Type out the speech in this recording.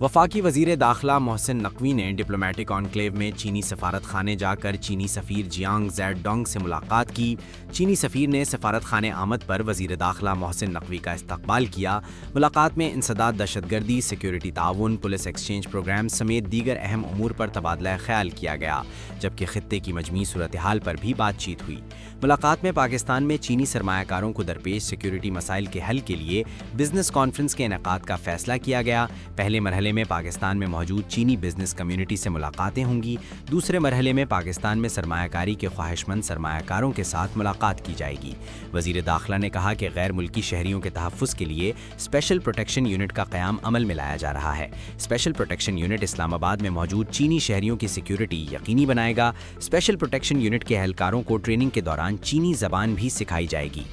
وفاقی وزیر داخلہ محسن نقوی نے ڈپلومیٹک انکلیو میں چینی سفارت خانے جا کر چینی سفیر جیانگ زیڈ ڈونگ سے ملاقات کی۔ چینی سفیر نے سفارت خانے آمد پر وزیر داخلہ محسن نقوی کا استقبال کیا۔ ملاقات میں انسداد دہشت گردی، سیکیورٹی تعاون، پولیس ایکسچینج پروگرام سمیت دیگر اہم امور پر تبادلہ خیال کیا گیا، جبکہ خطے کی مجموعی صورتحال پر بھی بات چیت ہوئی۔ ملاقات میں پاکستان میں چینی سرمایہ کاروں کو درپیش سیکیورٹی مسائل کے حل کے لیے بزنس کانفرنس کے انعقاد کا فیصلہ کیا گیا۔ پہلے مرحلے میں پاکستان میں موجود چینی بزنس کمیونٹی سے ملاقاتیں ہوں گی۔ دوسرے مرحلے میں پاکستان میں سرمایہ کاری کے خواہش مند سرمایہ کاروں کے ساتھ ملاقات کی جائے گی۔ وزیر داخلہ نے کہا کہ غیر ملکی شہریوں کے تحفظ کے لیے اسپیشل پروٹیکشن یونٹ کا قیام عمل میں لایا جا رہا ہے۔ اسپیشل پروٹیکشن یونٹ اسلام آباد میں موجود چینی شہریوں کی سیکیورٹی یقینی بنائے گا۔ اسپیشل پروٹیکشن یونٹ کے اہلکاروں کو ٹریننگ کے دوران چینی زبان بھی سکھائی جائے گی۔